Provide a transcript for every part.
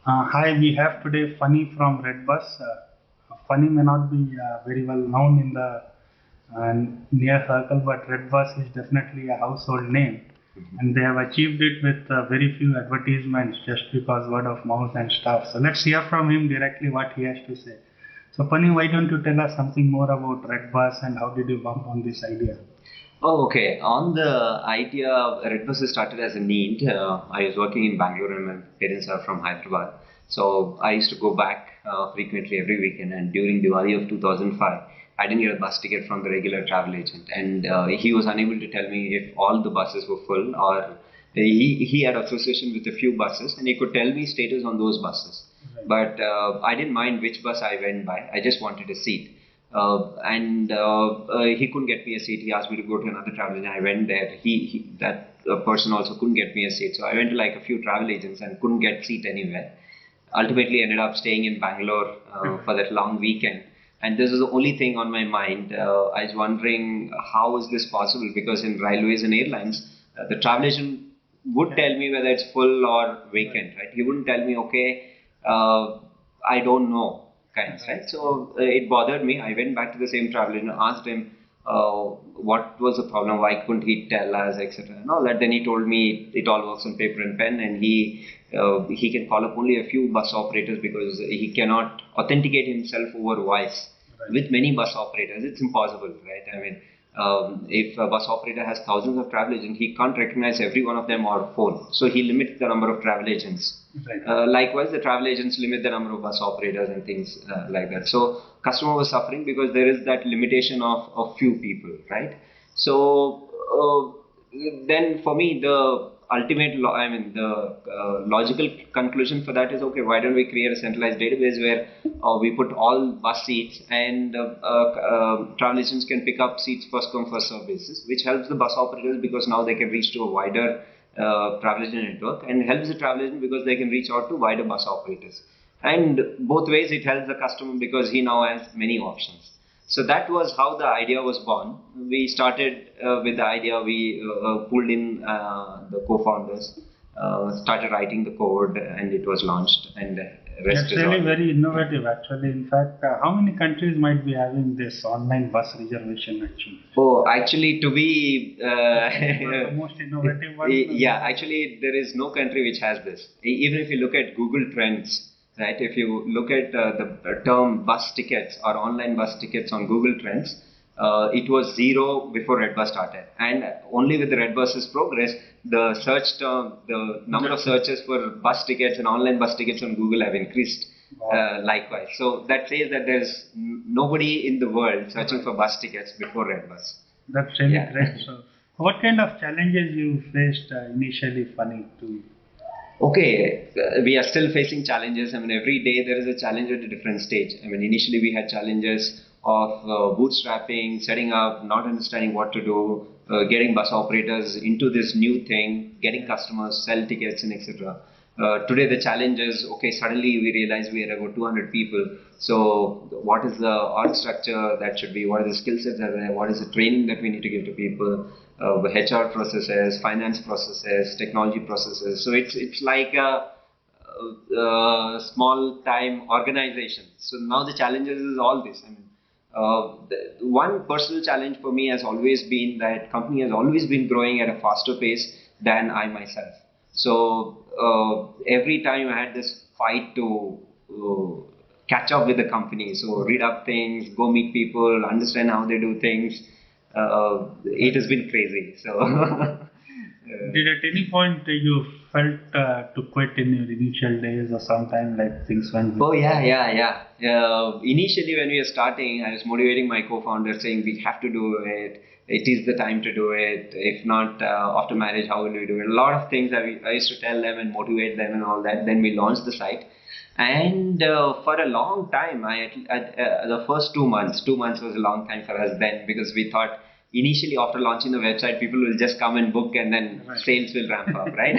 Hi, we have today Phani from Redbus. Phani may not be very well known in the uh, near circle, but Redbus is definitely a household name, and they have achieved it with very few advertisements just because word of mouth and stuff. So let's hear from him directly what he has to say. So Phani, why don't you tell us something more about Redbus and how did you bump on this idea? Oh, okay. On the idea, Redbus started as a need. I was working in Bangalore and my parents are from Hyderabad. So I used to go back frequently every weekend. And during Diwali of 2005, I didn't get a bus ticket from the regular travel agent. And he was unable to tell me if all the buses were full or he had association with a few buses and he could tell me status on those buses. But I didn't mind which bus I went by. I just wanted a seat. And he couldn't get me a seat. He asked me to go to another travel agent. I went there. That person also couldn't get me a seat. So I went to like a few travel agents and couldn't get seat anywhere. Ultimately, ended up staying in Bangalore for that long weekend. And this was the only thing on my mind. I was wondering how is this possible? Because in railways and airlines, the travel agent would tell me whether it's full or vacant, right? He wouldn't tell me, okay, I don't know kinds, right? So it bothered me. I went back to the same traveler and asked him what was the problem, why couldn't he tell us, etc. And all that. Then he told me it all works on paper and pen, and he can call up only a few bus operators because he cannot authenticate himself over voice. Right. With many bus operators, it's impossible, right? I mean, if a bus operator has thousands of travel agents, he can't recognize every one of them on phone. So he limits the number of travel agents. Right. Likewise, the travel agents limit the number of bus operators and things like that. So customer was suffering because there is that limitation of few people, right? So then for me, the logical conclusion for that is okay. Why don't we create a centralized database where we put all bus seats and travel agents can pick up seats first come first serve basis, which helps the bus operators because now they can reach to a wider travel agent network and helps the travel agent because they can reach out to wider bus operators. And both ways it helps the customer because he now has many options. So that was how the idea was born. We started with the idea, we pulled in the co-founders, started writing the code, and it was launched. And rest That's is really all. very innovative actually. In fact, how many countries might be having this online bus reservation actually? Oh, actually, to be The most innovative one? yeah, actually, there is no country which has this. Even if you look at Google Trends, right? If you look at the term bus tickets or online bus tickets on Google Trends, it was zero before Redbus started, and only with the Redbus's progress, the search term, the number of searches for bus tickets and online bus tickets on Google have increased. Wow. Likewise, so that says that there's nobody in the world searching for bus tickets before Redbus. That's really Yeah. great. So, what kind of challenges you faced initially, Funny, to? Okay, we are still facing challenges. I mean, every day there is a challenge at a different stage. I mean, initially we had challenges of bootstrapping, setting up, not understanding what to do, getting bus operators into this new thing, getting customers, sell tickets, and etc. Today the challenge is okay. Suddenly we realize we are about 200 people. So what is the org structure that should be? What are the skill sets that are there? What is the training that we need to give to people? The HR processes, finance processes, technology processes. So it's like a small time organization. So now the challenges is all this. I mean, one personal challenge for me has always been that company has always been growing at a faster pace than I myself. So every time I had this fight to catch up with the company. So read up things, go meet people, understand how they do things. It has been crazy. So Did at any point you felt to quit in your initial days or sometime like things went? oh yeah. Initially, when we were starting, I was motivating my co-founder, saying we have to do it. It is the time to do it. If not, after marriage, how will we do it? A lot of things I used to tell them and motivate them and all that. Then we launched the site, and for a long time, the first 2 months, 2 months was a long time for us then because we thought initially after launching the website, people will just come and book and then sales will ramp up, right?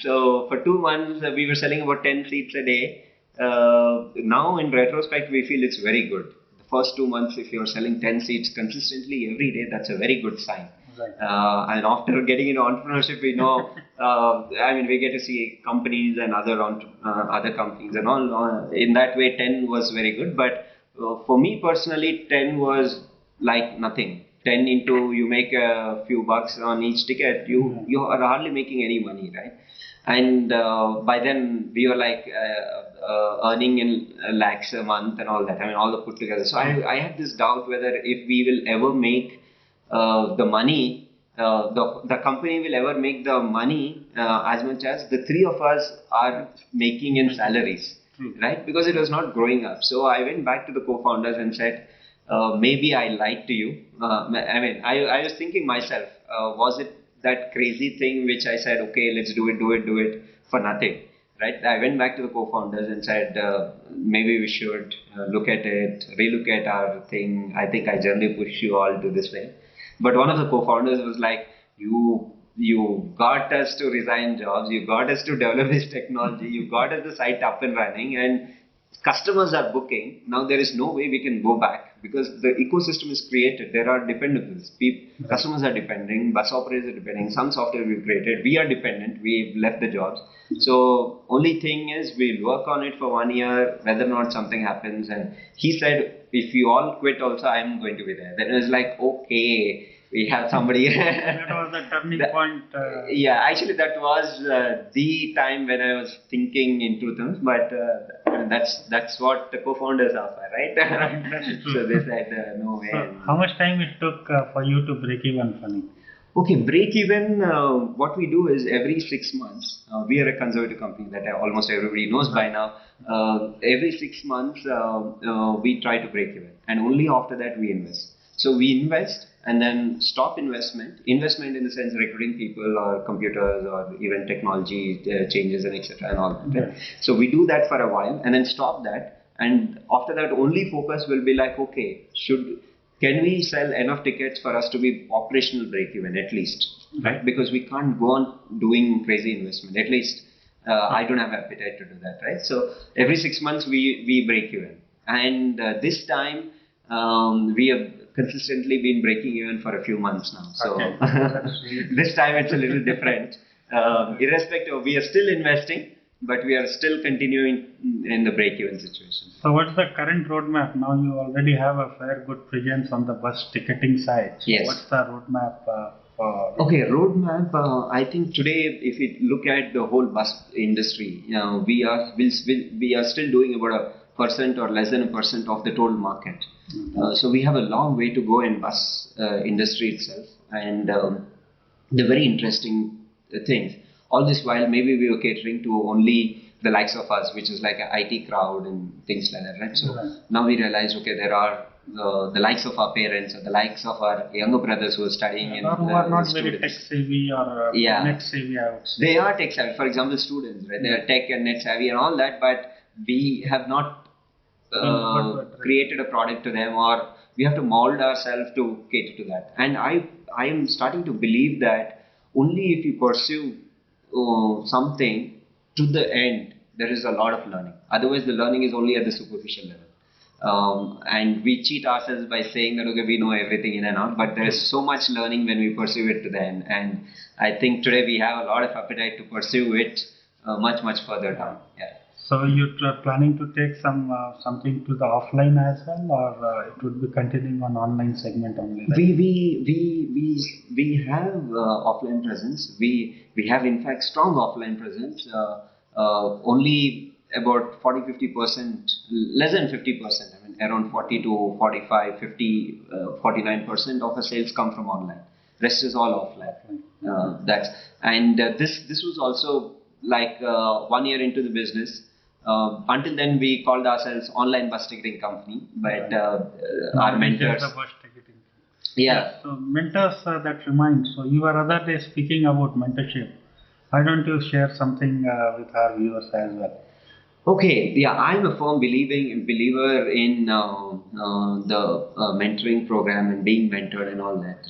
So for 2 months, we were selling about 10 seats a day. Now in retrospect, we feel it's very good. The first 2 months, if you're selling 10 seats consistently every day, that's a very good sign. Right. And after getting into entrepreneurship, we know, we get to see companies and other companies and all. In that way, 10 was very good. But for me personally, 10 was like nothing. 10 into you make a few bucks on each ticket, you are hardly making any money, right? And by then we were like earning in lakhs a month and all that. I mean, all the put together. So I had this doubt whether if we will ever make the money, the company will ever make the money as much as the three of us are making in salaries, right? Because it was not growing up. So I went back to the co-founders and said, maybe I lied to you. I was thinking myself, was it that crazy thing which I said, okay, let's do it for nothing, right? I went back to the co-founders and said, maybe we should look at it, relook at our thing. I think I generally push you all to this way. But one of the co-founders was like, you got us to resign jobs, you got us to develop this technology, you got us the site up and running, and customers are booking. Now there is no way we can go back because the ecosystem is created. There are dependables. Customers are depending, bus operators are depending, some software we've created. We are dependent. We've left the jobs. So only thing is we'll work on it for 1 year, whether or not something happens. And he said, if you all quit also, I'm going to be there. Then it was like, okay, we have somebody. That was the turning point. Yeah, actually that was the time when I was thinking into things, but that's what the co-founders are for, right? That's true. So they said no way. So how much time it took for you to break even, Phani? Okay, break even. What we do is every 6 months. We are a conservative company that almost everybody knows by now. Every 6 months we try to break even, and only after that we invest. So we invest and then stop investment. Investment in the sense recruiting people or computers or even technology changes and etc. and all that. Right? So we do that for a while and then stop that. And after that, only focus will be like, okay, can we sell enough tickets for us to be operational break even at least, right? Because we can't go on doing crazy investment. At least I don't have appetite to do that, right? So every 6 months we break even, and this time we have consistently been breaking even for a few months now. So this time it's a little different. Irrespective, we are still investing, but we are still continuing in the break-even situation. So what's the current roadmap? Now you already have a fair good presence on the bus ticketing side. So yes. What's the roadmap for? Okay, roadmap. I think today, if we look at the whole bus industry, we are still doing about 1% or less than 1% of the total market. So we have a long way to go in bus industry itself, and the very interesting things. All this while, maybe we were catering to only the likes of us, which is like an IT crowd and things like that, right? So now we realize, okay, there are the likes of our parents or the likes of our younger brothers who are studying or who are not very tech savvy or net savvy, I would say. They are tech savvy. For example, students, right? They are tech and net savvy and all that, but we have not created a product to them, or we have to mold ourselves to cater to that. And I am starting to believe that only if you pursue something to the end, there is a lot of learning. Otherwise, the learning is only at the superficial level. And we cheat ourselves by saying that, okay, we know everything in and out, but there is so much learning when we pursue it to the end. And I think today we have a lot of appetite to pursue it much further down. Yeah. So you're planning to take something to the offline as well, or it would be continuing on online segment only? Right? We have offline presence. We have in fact strong offline presence. Only about 40-50%, less than 50%. I mean around 40 to 45, 50, 49% of our sales come from online. Rest is all offline. This was also like 1 year into the business. Until then, we called ourselves online bus ticketing company, but our mentors. Yeah. So mentors, that reminds. So you were other day speaking about mentorship. Why don't you share something with our viewers as well? Okay. Yeah, I'm a firm believer in the mentoring program and being mentored and all that.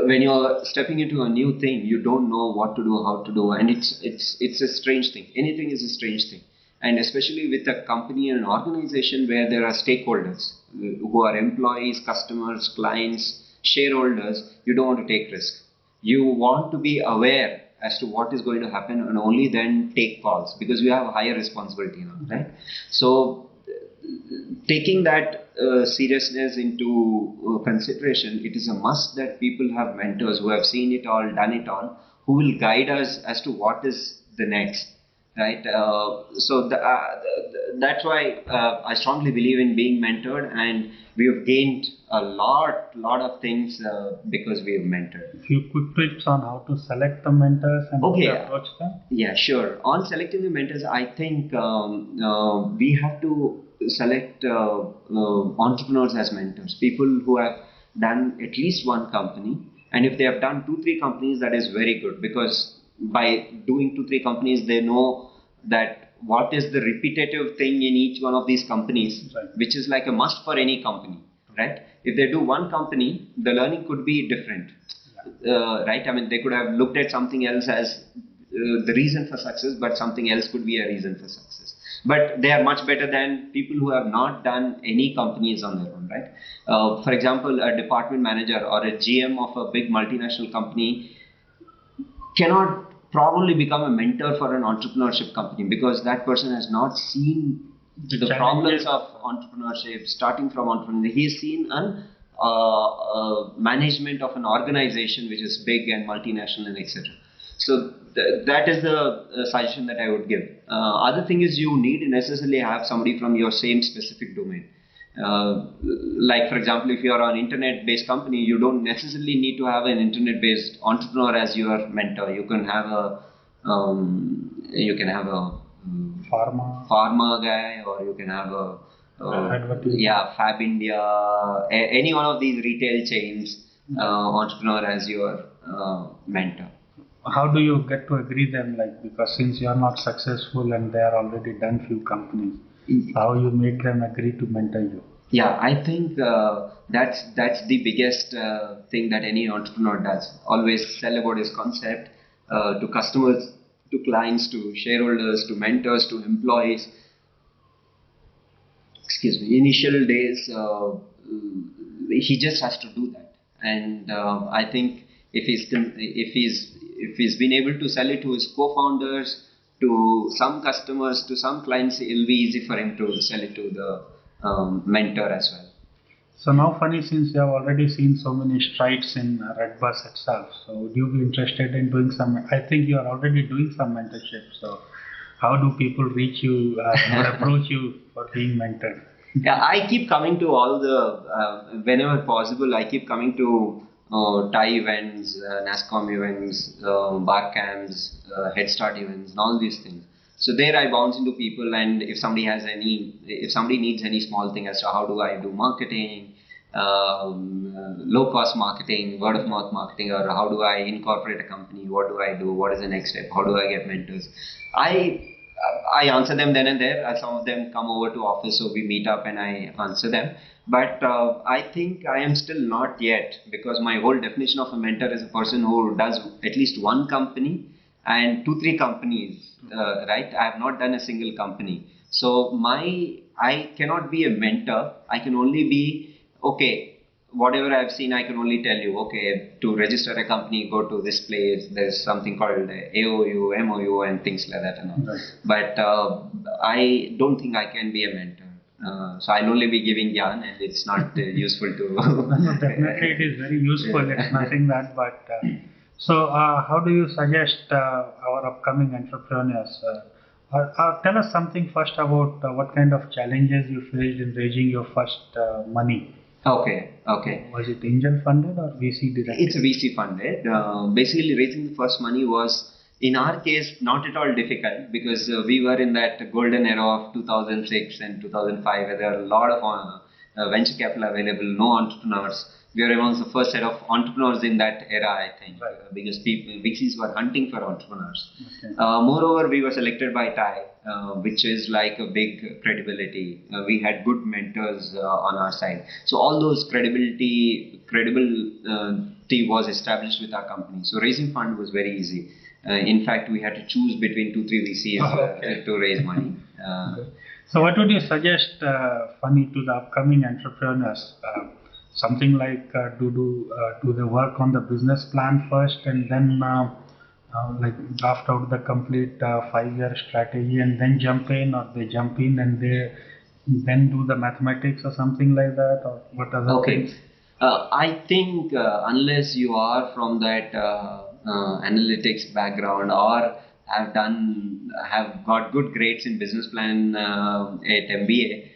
When you're stepping into a new thing, you don't know what to do, how to do, and it's a strange thing. Anything is a strange thing, and especially with a company and an organization where there are stakeholders who are employees, customers, clients, shareholders, you don't want to take risk. You want to be aware as to what is going to happen and only then take calls because you have a higher responsibility now, right? So taking that seriousness into consideration, it is a must that people have mentors who have seen it all, done it all, who will guide us as to what is the next, right? That's why I strongly believe in being mentored, and we have gained a lot of things because we have mentored. A few quick tips on how to select the mentors and how to approach them? Yeah, sure. On selecting the mentors, I think we have to select entrepreneurs as mentors, people who have done at least one company. And if they have done 2-3 companies, that is very good because by doing 2-3 companies, they know that what is the repetitive thing in each one of these companies, right, which is like a must for any company, right? If they do one company, the learning could be different, right? I mean, they could have looked at something else as the reason for success, but something else could be a reason for success. But they are much better than people who have not done any companies on their own, right? For example, a department manager or a GM of a big multinational company cannot probably become a mentor for an entrepreneurship company because that person has not seen the problems of entrepreneurship, starting from entrepreneurship. He has seen an management of an organization which is big and multinational and etc. So that is the suggestion that I would give. Other thing is you need to necessarily have somebody from your same specific domain. Like for example, if you are an internet-based company, you don't necessarily need to have an internet-based entrepreneur as your mentor. You can have a pharma guy, or you can have a Fab India, any one of these retail chains entrepreneur as your mentor. How do you get to agree them? Like, because since you are not successful and they are already done few companies, how you make them agree to mentor you? Yeah, I think that's the biggest thing that any entrepreneur does. Always sell about his concept to customers, to clients, to shareholders, to mentors, to employees. Excuse me. Initial days, he just has to do that, and I think if he's been able to sell it to his co-founders, to some customers, to some clients, it'll be easy for him to sell it to the mentor as well. So now, Phani, since you have already seen so many strides in Redbus itself, so would you be interested in doing some? I think you are already doing some mentorship. So how do people reach you or approach you for being mentored? Yeah, I keep coming to all the whenever possible. I keep coming to TIE events, NASCOM events, bar camps, Head Start events, and all these things. So there I bounce into people, and if somebody needs any small thing as to how do I do marketing, low cost marketing, word of mouth marketing, or how do I incorporate a company, what do I do, what is the next step, how do I get mentors, I answer them then and there. Some of them come over to office, so we meet up and I answer them. But I think I am still not yet, because my whole definition of a mentor is a person who does at least one company and 2-3 companies, right? I have not done a single company. So I cannot be a mentor. I can only be, okay, whatever I've seen, I can only tell you, okay, to register a company, go to this place. There's something called AOU, MOU, and things like that. And all. Right. But I don't think I can be a mentor. So I'll only be giving yarn, and it's not useful to. No, definitely, it is very useful. It's nothing that, but. So, how do you suggest our upcoming entrepreneurs? Tell us something first about what kind of challenges you faced in raising your first money. Okay. Was it angel funded or VC directed? It's VC funded. Basically, raising the first money was, in our case, not at all difficult, because we were in that golden era of 2006 and 2005, where there are a lot of venture capital available, no entrepreneurs. We were amongst the first set of entrepreneurs in that era, I think, right. Because VCs were hunting for entrepreneurs. Okay. Moreover, we were selected by TIE, which is like a big credibility. We had good mentors on our side. So all those credibility was established with our company. So raising fund was very easy. In fact, we had to choose between 2-3 VCs to raise money. Okay. So what would you suggest, Phani, to the upcoming entrepreneurs? something like do they work on the business plan first and then like draft out the complete 5-year strategy and then jump in, or they jump in and they then do the mathematics or something like that, or what other Okay. things? I think unless you are from that analytics background or have got good grades in business plan at MBA,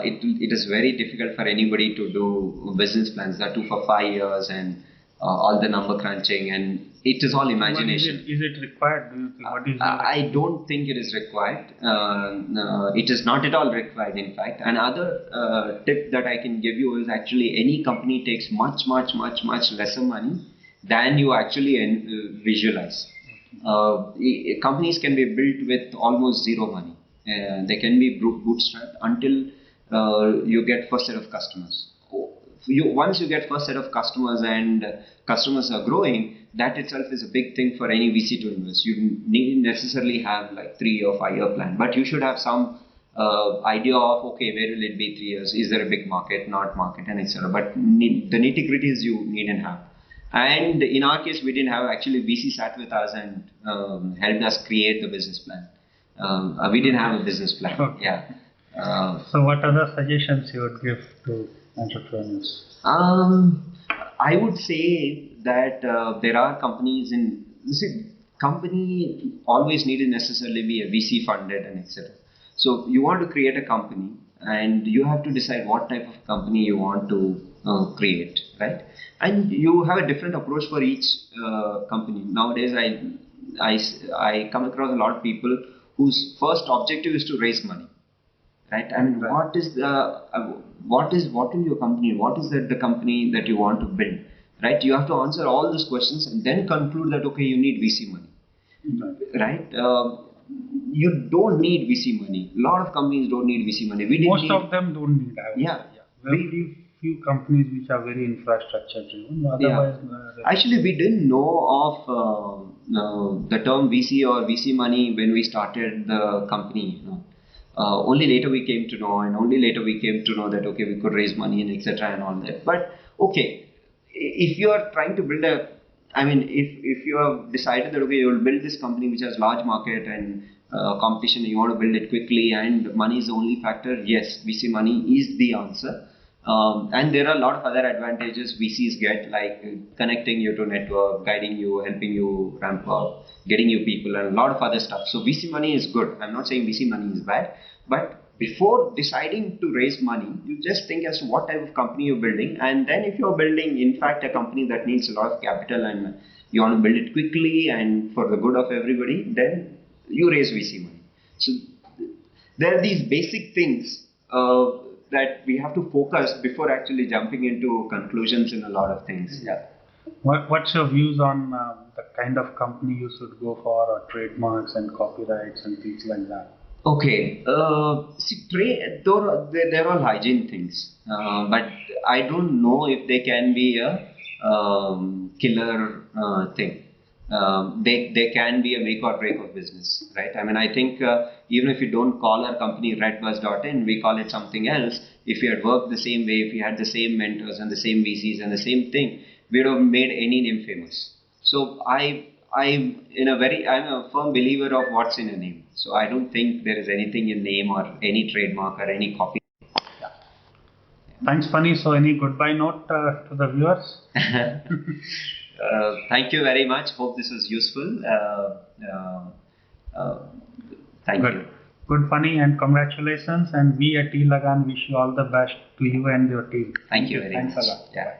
it is very difficult for anybody to do business plans that too for 5 years and all the number crunching, and it is all imagination. Is it required? Do you think? What is your I don't think it is required. It is not at all required, in fact. Another tip that I can give you is actually any company takes much lesser money than you actually visualize. Companies can be built with almost zero money. They can be bootstrapped until you get first set of customers. Once you get first set of customers and customers are growing, that itself is a big thing for any VC to invest. You need necessarily have like 3 or 5 year plan, but you should have some idea of, okay, where will it be 3 years? Is there a big market, not market, and etc. But the nitty gritties you needn't have. And in our case, we didn't have, actually VC sat with us and helped us create the business plan. We didn't have a business plan. Okay. Yeah. So what other suggestions you would give to entrepreneurs? I would say that there are companies in, company always needn't necessarily be a VC funded and etc. So you want to create a company and you have to decide what type of company you want to create, right? And you have a different approach for each company. Nowadays, I come across a lot of people whose first objective is to raise money. Right? I mean, what is in your company? What is the company that you want to build? Right? You have to answer all these questions and then conclude that, okay, you need VC money. Right? You don't need VC money. A lot of companies don't need VC money. Most of them don't need. Yeah. Very few companies which are very infrastructure driven. Otherwise, actually, we didn't know of the term VC or VC money when we started the company. Only later we came to know, and only later we came to know that, okay, we could raise money and etc. and all that. But okay, if you are trying to build if you have decided that, okay, you will build this company which has large market and competition, you want to build it quickly and money is the only factor, yes, VC money is the answer. And there are a lot of other advantages VCs get, like connecting you to network, guiding you, helping you ramp up, getting you people, and a lot of other stuff. So VC money is good. I'm not saying VC money is bad, but before deciding to raise money, you just think as to what type of company you're building, and then if you're building, in fact, a company that needs a lot of capital and you want to build it quickly and for the good of everybody, then you raise VC money. So there are these basic things that we have to focus before actually jumping into conclusions in a lot of things. Yeah. What's your views on the kind of company you should go for, or trademarks and copyrights and things like that? Okay. They're all hygiene things, but I don't know if they can be a killer thing. They can be a make or break of business, right? I mean, I think even if you don't call our company Redbus.in, we call it something else. If we had worked the same way, if we had the same mentors and the same VCs and the same thing, we would have made any name famous. So I'm a firm believer of what's in a name. So I don't think there is anything in name or any trademark or any copy. Yeah. Thanks, Phani. So any goodbye note to the viewers? Thank you very much. Hope this is useful. Thank you. Good, Phani, and congratulations. And we at eLagaan wish you all the best to you and your team. Thank you very much. Thanks a lot. Yeah.